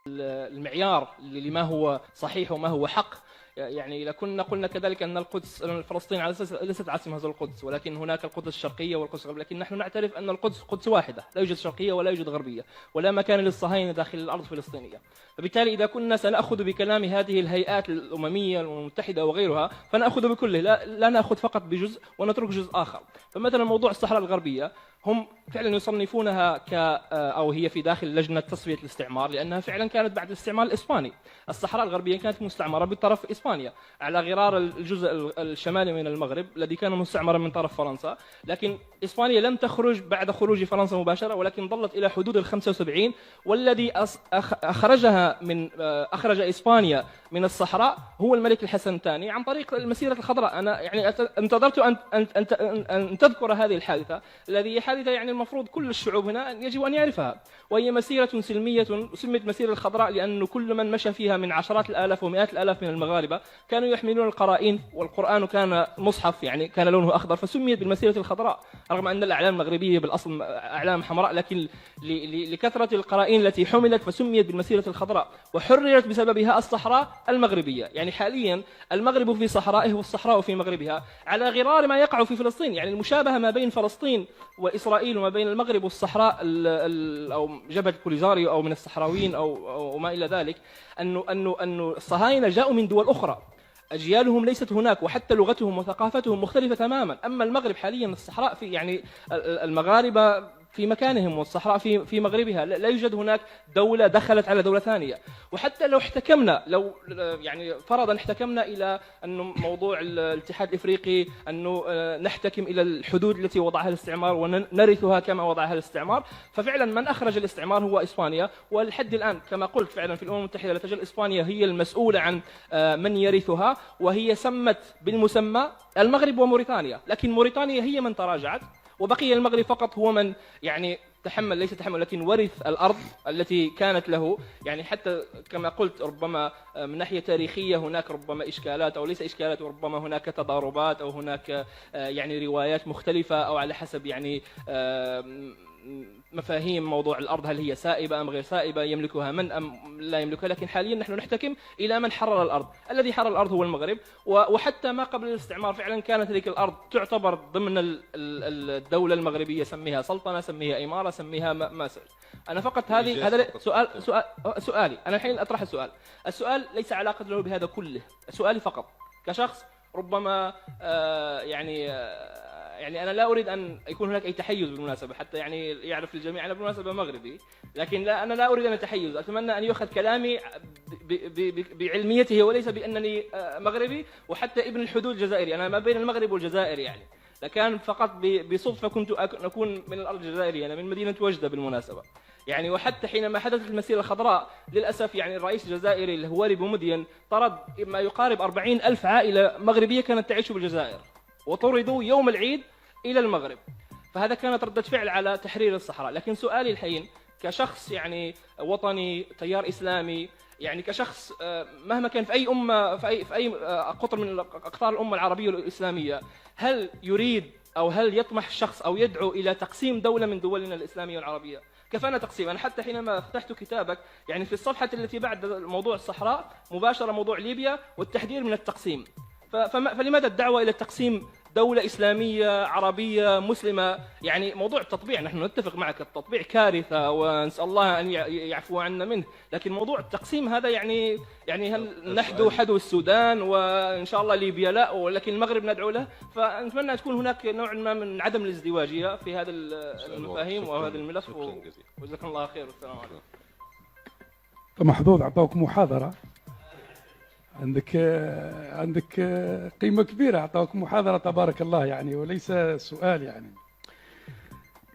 المعيار لما هو صحيح وما هو حق. يعني لكنا قلنا كذلك أن القدس فلسطين على أساس ليست عاصمة هذا القدس، ولكن هناك القدس الشرقية والقدس الغربية، لكن نحن نعترف أن القدس قدس واحدة، لا يوجد شرقية ولا يوجد غربية، ولا مكان للصهاينة داخل الأرض الفلسطينية. فبالتالي إذا كنا سنأخذ بكلام هذه الهيئات الأممية المتحدة وغيرها فنأخذ بكله، لا نأخذ فقط بجزء ونترك جزء آخر. فمثلا موضوع الصحراء الغربية هم فعلا يصنفونها أو هي في داخل لجنة تصفية الاستعمار، لأنها فعلا كانت بعد الاستعمار الإسباني. الصحراء الغربية كانت مستعمرة بطرف إسبانيا على غرار الجزء الشمالي من المغرب الذي كان مستعمرا من طرف فرنسا، لكن إسبانيا لم تخرج بعد خروج فرنسا مباشرة، ولكن ظلت إلى حدود 75. والذي أخرج إسبانيا من الصحراء هو الملك الحسن الثاني عن طريق المسيرة الخضراء. أنا يعني انتظرت أن تذكر هذه الحادثة، الذي حادثة يعني المفروض كل الشعوب هنا يجب أن يعرفها، وهي مسيرة سلمية سميت مسيرة الخضراء لأن كل من مشى فيها من عشرات الآلاف ومئات الآلاف من المغاربة كانوا يحملون القرائن، والقرآن كان مصحف يعني كان لونه أخضر، فسميت بالمسيرة الخضراء رغم أن الأعلام المغربية بالأصل أعلام حمراء، لكن لكثرة القرائن التي حملت فسميت بالمسيرة الخضراء، وحررت بسببها الصحراء المغربية. يعني حاليا المغرب في صحرائه والصحراء في مغربها على غرار ما يقع في فلسطين. يعني المشابهة ما بين فلسطين وإسرائيل وما بين المغرب والصحراء أو جبهة بوليزاريو أو من الصحراويين أو ما إلى ذلك، أن الصهاينة جاءوا من دول أخرى، أجيالهم ليست هناك، وحتى لغتهم وثقافتهم مختلفة تماما. أما المغرب حاليا الصحراء في يعني المغاربة في مكانهم والصحراء في مغربها، لا يوجد هناك دولة دخلت على دولة ثانية. وحتى لو احتكمنا، لو يعني فرضا احتكمنا إلى أنه موضوع الاتحاد الإفريقي أنه نحتكم إلى الحدود التي وضعها الاستعمار ونرثها كما وضعها الاستعمار، ففعلا من أخرج الاستعمار هو إسبانيا. ولحد الآن كما قلت فعلا في الأمم المتحدة لا تزال إسبانيا هي المسؤولة عن من يرثها، وهي سمت بالمسمى المغرب وموريتانيا، لكن موريتانيا هي من تراجعت، وبقي المغرب فقط هو من يعني تحمل، ليس تحمل لكن ورث الأرض التي كانت له. يعني حتى كما قلت ربما من ناحية تاريخية هناك ربما إشكالات أو ليس إشكالات، وربما هناك تضاربات أو هناك يعني روايات مختلفة أو على حسب يعني مفاهيم موضوع الأرض، هل هي سائبة أم غير سائبة، يملكها من أم لا يملكها. لكن حاليا نحن نحتكم إلى من حرر الأرض. الذي حرر الأرض هو المغرب، وحتى ما قبل الاستعمار فعلا كانت تلك الأرض تعتبر ضمن الدولة المغربية، سميها سلطنة، سميها إمارة، سميها ما سأل. أنا فقط هذا سؤالي أنا الحين أطرح السؤال ليس علاقة له بهذا كله. سؤالي فقط كشخص ربما يعني أنا لا أريد أن يكون هناك أي تحيز بالمناسبة، حتى يعني يعرف الجميع أنا بالمناسبة مغربي، لكن أنا لا أريد أن أتحيز. أتمنى أن يؤخذ كلامي بعلميته وليس بأنني مغربي، وحتى ابن الحدود الجزائري، أنا ما بين المغرب والجزائر يعني، لكن فقط بصدفة كنت أكون من الأرض الجزائرية، أنا من مدينة وجدة بالمناسبة يعني. وحتى حينما حدثت المسيرة الخضراء للأسف يعني الرئيس الجزائري الهواري بومدين طرد ما يقارب 40,000 عائلة مغربية كانت تعيش بالجزائر، وطردوا يوم العيد إلى المغرب. فهذا كانت ردة فعل على تحرير الصحراء. لكن سؤالي الحين كشخص يعني وطني، تيار إسلامي، يعني كشخص مهما كان في أي أمة في أي قطر من أقطار الأمة العربية والإسلامية، هل يريد أو هل يطمح الشخص أو يدعو إلى تقسيم دولة من دولنا الإسلامية والعربية؟ كفانا تقسيم. أنا حتى حينما فتحت كتابك يعني في الصفحة التي بعد موضوع الصحراء مباشرة موضوع ليبيا والتحذير من التقسيم، فلماذا الدعوة إلى تقسيم دولة إسلامية عربية مسلمة؟ يعني موضوع التطبيع نحن نتفق معك، التطبيع كارثة ونسأل الله أن يعفو عنا منه، لكن موضوع التقسيم هذا يعني هل نحدو حدو السودان وإن شاء الله ليبيا لا، ولكن المغرب ندعو له؟ فنتمنى تكون هناك نوع ما من عدم الازدواجية في هذا المفاهيم وهذا الملف. وجزاكم الله خير والسلام عليكم. محظوظ أعطوك محاضرة، عندك قيمة كبيرة، أعطاك محاضرة تبارك الله يعني، وليس سؤال. يعني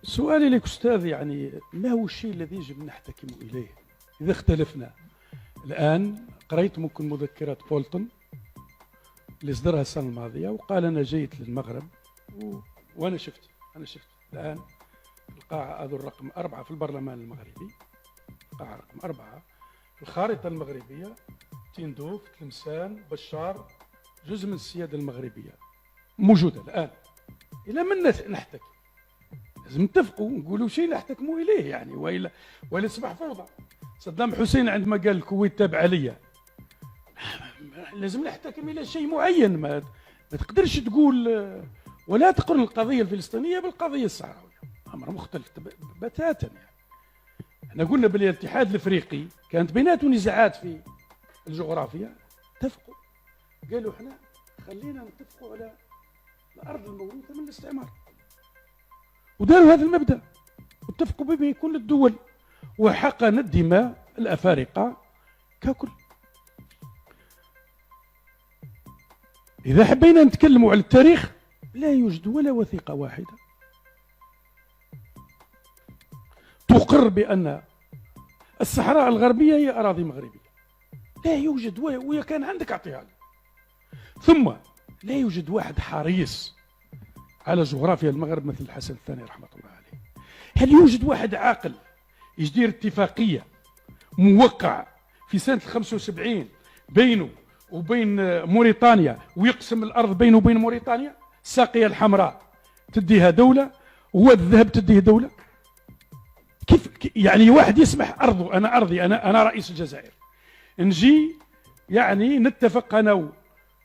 سؤالي لك أستاذ، يعني ما هو الشيء الذي يجب نحتكم إليه إذا اختلفنا؟ الآن قرأت ممكن مذكرات بولتون اللي اصدرها السنة الماضية وقال أنا جيت للمغرب وأنا شفت الآن القاعة أذو الرقم 4 في البرلمان المغربي، القاعة رقم 4 في الخارطة المغربية، تندوف، تلمسان، بشار، جزء من السيادة المغربية موجودة الآن. إلى من نحتكم؟ لازم نتفقوا ونقولوا شيء نحتكموا إليه يعني، وإلا يصبح فوضى. صدام حسين عندما قال الكويت تابعة ليا، لازم نحتكم إلى شيء معين. ما تقدرش تقول ولا تقرن القضية الفلسطينية بالقضية الصحراوية، أمر مختلف بتاتا. يعني احنا قلنا بالاتحاد الافريقي كانت بيناتهم نزاعات في الجغرافيا، اتفقوا قالوا احنا خلينا نتفقوا على الارض الموروثه من الاستعمار، وداروا هذا المبدا واتفقوا به كل الدول، وحقن الدماء الافارقه ككل. اذا حبينا نتكلموا على التاريخ لا يوجد ولا وثيقه واحده تقر بأن الصحراء الغربية هي أراضي مغربية، لا يوجد. ويا كان عندك أعطيها لي. ثم لا يوجد واحد حريص على جغرافيا المغرب مثل الحسن الثاني رحمة الله عليه. هل يوجد واحد عاقل يدير اتفاقية موقع في سنة 75 بينه وبين موريتانيا ويقسم الأرض بينه وبين موريتانيا؟ الساقية الحمراء تديها دولة وواد الذهب تديه دولة. كيف يعني واحد يسمح أرضه، أنا أرضي، أنا رئيس الجزائر، نجي يعني نتفق أنا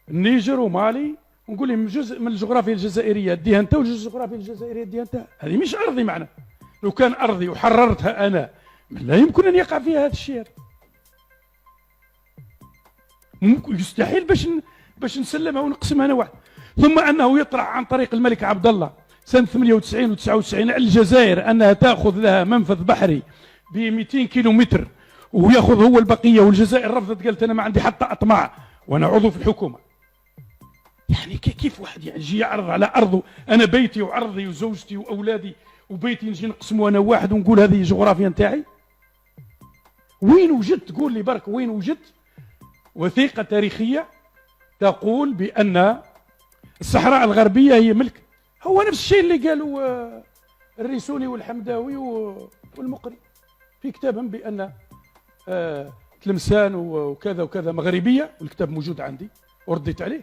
والنيجر ومالي ونقول لهم جزء من الجغرافيا الجزائرية ديها أنت وجزء الجغرافيا الجزائرية ديها أنت. هذه مش أرضي معنا. لو كان أرضي وحررتها أنا لا يمكن أن يقع فيها هذا الشيء. يستحيل باش نسلمها ونقسمها أنا واحد. ثم أنه يطرح عن طريق الملك عبد الله سنة 98 و 99 على الجزائر أنها تأخذ لها منفذ بحري ب 200 كيلومتر ويأخذ هو البقية، والجزائر رفضت، قالت أنا ما عندي حتى أطماع وأنا عضو في الحكومة. يعني كيف واحد يجي يعرض على أرضه، أنا بيتي وعرضي وزوجتي وأولادي وبيتي نجي نقسمه أنا واحد ونقول هذه جغرافيا نتاعي؟ وين وجدت؟ قول لي برك وين وجدت وثيقة تاريخية تقول بأن الصحراء الغربية هي ملك؟ هو نفس الشيء اللي قالوا الريسوني والحمداوي والمقري في كتابهم بأن تلمسان وكذا وكذا مغربية، والكتاب موجود عندي ورديت عليه،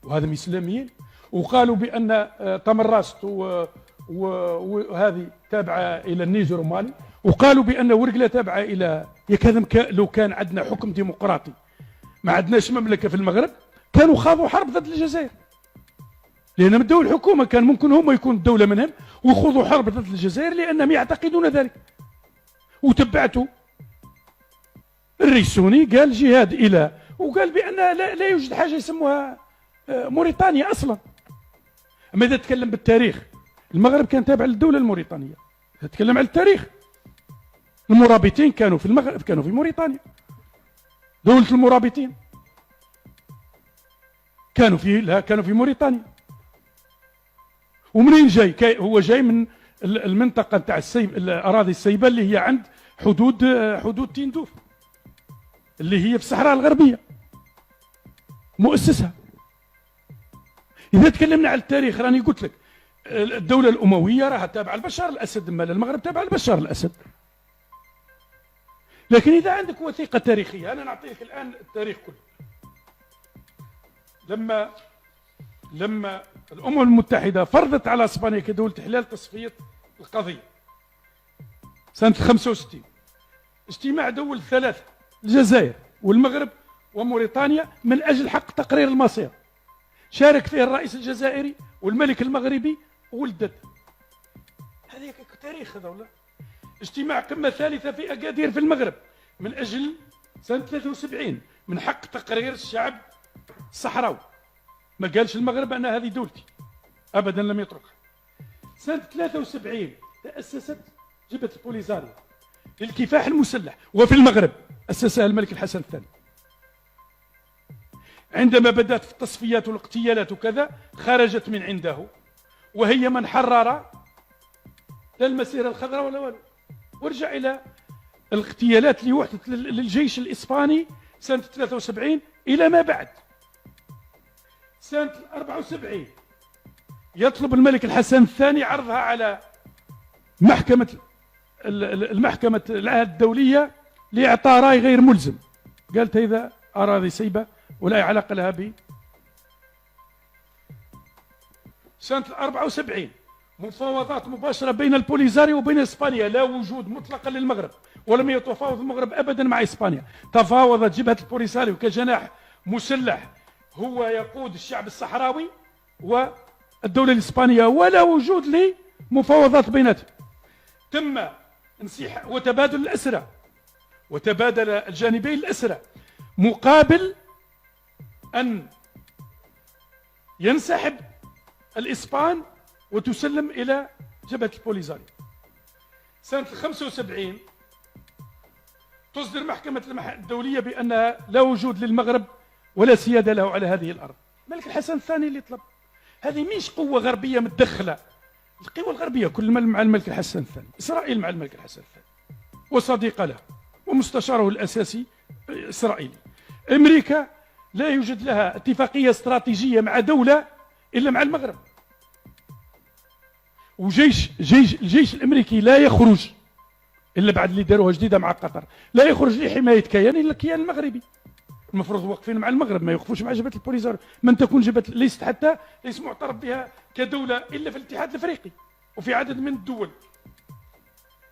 وهذا إسلاميين. وقالوا بأن تمراست وهذه تابعة إلى النيجر ومالي، وقالوا بأن ورقلة تابعة إلى يكذا. لو كان عندنا حكم ديمقراطي ما عندناش مملكة في المغرب كانوا خاضوا حرب ضد الجزائر، لأن من دول الحكومة كان ممكن هم يكون الدولة منهم ويخوضوا حرب ضد الجزائر لأنهم يعتقدون ذلك. وتبعتوا الريسوني قال جهاد إلى، وقال بأن لا يوجد حاجة يسموها موريتانيا أصلا. أما إذا تكلم بالتاريخ المغرب كان تابع للدولة الموريتانية. إذا تكلم عن التاريخ المرابطين كانوا في المغرب، كانوا في موريتانيا، دولة المرابطين كانوا في موريتانيا. ومنين جاي؟ هو جاي من المنطقة تاع الأراضي السيبة اللي هي عند حدود تندوف اللي هي في الصحراء الغربية مؤسسها. إذا تكلمنا عن التاريخ راني قلت لك الدولة الأموية راها تابعة لبشار الأسد، مال المغرب تابعة لبشار الأسد. لكن إذا عندك وثيقة تاريخية، أنا نعطيك الآن التاريخ كله. لما الأمم المتحدة فرضت على إسبانيا كدولة احتلال تصفية القضية سنة 65، اجتماع دول ثلاثة الجزائر والمغرب وموريتانيا من أجل حق تقرير المصير، شارك فيه الرئيس الجزائري والملك المغربي وولدت. هذا تاريخ هذا ولا؟ اجتماع قمة ثالثة في أكادير في المغرب من أجل سنة 73 من حق تقرير الشعب الصحراوي. ما قالش المغرب أن هذه دولتي أبدا، لم يتركها. سنة 73 تأسست جبهة البوليزاريو للكفاح المسلح، وفي المغرب أسسها الملك الحسن الثاني. عندما بدأت في التصفيات والاغتيالات وكذا خرجت من عنده، وهي من حرر لا المسيرة الخضراء ولا والو. ورجع إلى الاغتيالات اللي وحدت للجيش الإسباني سنة 73 إلى ما بعد. سنة 74 يطلب الملك الحسن الثاني عرضها على المحكمة العهد الدولية لإعطاء رأي غير ملزم. قالت إذا أراضي سيبة ولا علاقة لها به. سنة 74 مفاوضات مباشرة بين البوليزاريو وبين إسبانيا، لا وجود مطلقا للمغرب، ولم يتفاوض المغرب أبدا مع إسبانيا. تفاوضت جبهة البوليساريو كجناح مسلح هو يقود الشعب الصحراوي والدولة الإسبانية، ولا وجود لمفاوضات بيناتهم. تم وتبادل الأسرى، وتبادل الجانبين الأسرى مقابل أن ينسحب الإسبان وتسلم إلى جبهة البوليزاريو. سنة 75 تصدر محكمة الدولية بأنها لا وجود للمغرب ولا سيادة له على هذه الأرض. الملك الحسن الثاني اللي طلب، هذه مش قوة غربية متدخلة، القوى الغربية كل مع الملك الحسن الثاني، إسرائيل مع الملك الحسن الثاني وصديق له ومستشاره الأساسي إسرائيلي. أمريكا لا يوجد لها اتفاقية استراتيجية مع دولة إلا مع المغرب. الجيش الأمريكي لا يخرج إلا بعد اللي داروها جديدة مع قطر، لا يخرج لحماية كيان إلا الكيان المغربي. المفروض واقفين مع المغرب، ما يوقفوش مع جبهة البوليزاريو. من تكون جبهة ليس معترف بها كدولة إلا في الاتحاد الأفريقي وفي عدد من الدول.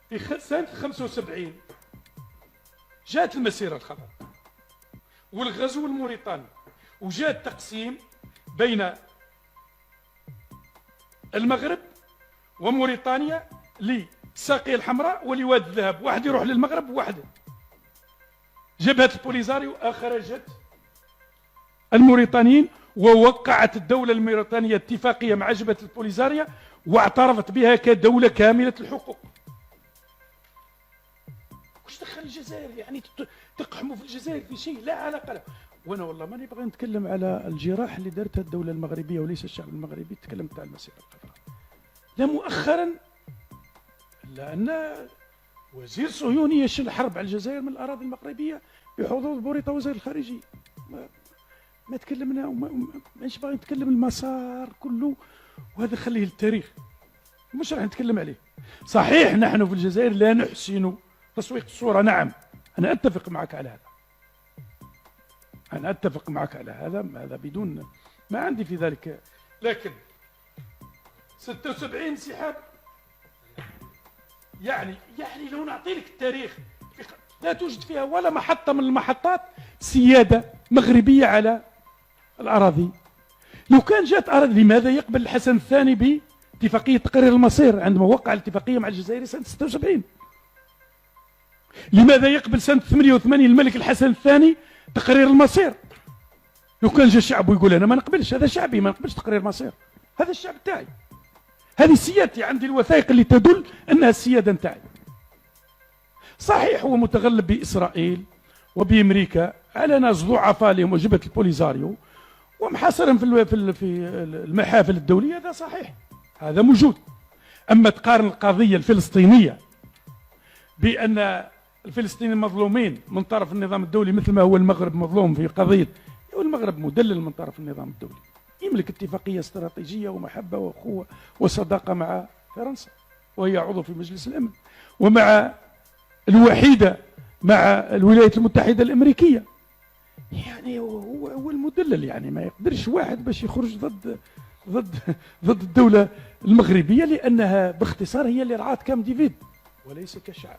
في سنة 75 جاءت المسيرة الخضراء والغزو الموريتاني، وجاء التقسيم بين المغرب وموريتانيا للساقية الحمراء ولواد الذهب، واحد يروح للمغرب وواحد. جبهة البوليزاريو أخرجت الموريتانيين، ووقعت الدولة الموريتانية اتفاقية مع جبهة البوليزاريو واعترفت بها كدولة كاملة الحقوق. وش دخل الجزائر يعني تقحموا في الجزائر في شيء لا علاقة له؟ وانا والله ماني باغي نتكلم على الجراح اللي دارتها الدولة المغربية وليس الشعب المغربي، تكلمت على المسيرة الخضراء. لا مؤخرا لأن وزير صهيوني يشن الحرب على الجزائر من الأراضي المغربية بحضور بوريطة وزير الخارجية. ما تكلمنا، مانيش باغي نتكلم المسار كله، وهذا خليه للتاريخ مش راح نتكلم عليه. صحيح نحن في الجزائر لا نحسن تسويق الصورة، نعم أنا أتفق معك على هذا، أنا أتفق معك على هذا بدون ما عندي في ذلك. لكن 76 انسحاب يعني لو نعطي لك التاريخ لا توجد فيها ولا محطة من المحطات سيادة مغربية على الأراضي. لو كان جاءت أراضي، لماذا يقبل الحسن الثاني باتفاقية تقرير المصير عندما وقع الاتفاقية مع الجزائر سنة 76؟ لماذا يقبل سنة 88 الملك الحسن الثاني تقرير المصير؟ لو كان جاء الشعب ويقول أنا ما نقبلش، هذا شعبي ما نقبلش تقرير مصير، هذا الشعب تاعي، هذه سيادتي، عندي الوثائق اللي تدل أنها السيادة نتاعي. صحيح هو متغلب بإسرائيل وبأمريكا على ناس ضعفاء لهم وجبهة البوليزاريو ومحاصرهم في المحافل الدولية، هذا صحيح، هذا موجود. أما تقارن القضية الفلسطينية بأن الفلسطينيين مظلومين من طرف النظام الدولي مثل ما هو المغرب مظلوم في قضية، والمغرب مدلل من طرف النظام الدولي، يملك اتفاقية استراتيجية ومحبة وأخوة وصداقة مع فرنسا وهي عضو في مجلس الأمن، ومع الوحيدة مع الولايات المتحدة الأمريكية. يعني هو المدلل، يعني ما يقدرش واحد باش يخرج ضد الدولة المغربية، لأنها باختصار هي اللي رعاة كام ديفيد وليس كشعب،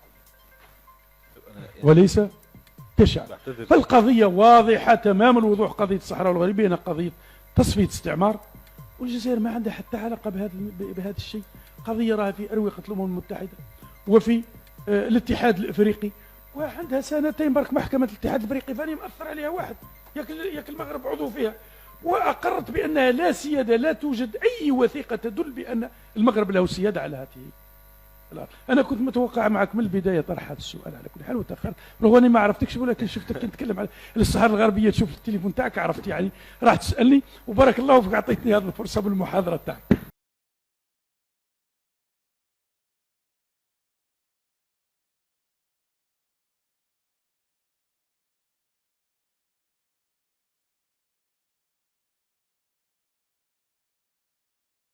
وليس كشعب. فالقضية واضحة تمام الوضوح، قضية الصحراء الغربية أنها قضية تصفية استعمار، والجزائر ما عندها حتى علاقة بهذا الشيء. قضية راها في أروقة الأمم المتحدة وفي الاتحاد الافريقي، وعندها سنتين برك محكمة الاتحاد الافريقي فاني مأثر عليها واحد، ياك المغرب عضو فيها، واقرت بانها لا سيادة، لا توجد اي وثيقة تدل بان المغرب له سيادة على هذه الارض. انا كنت متوقع معك من البداية طرح هذا السؤال على كل حال، وتاخرت رغم اني ما عرفتكش، ولكن شفتك نتكلم على الصحراء الغربية، تشوف التليفون تاعك عرفت يعني راح تسالني، وبارك الله فيك اعطيتني هذه الفرصة بالمحاضرة تاعك.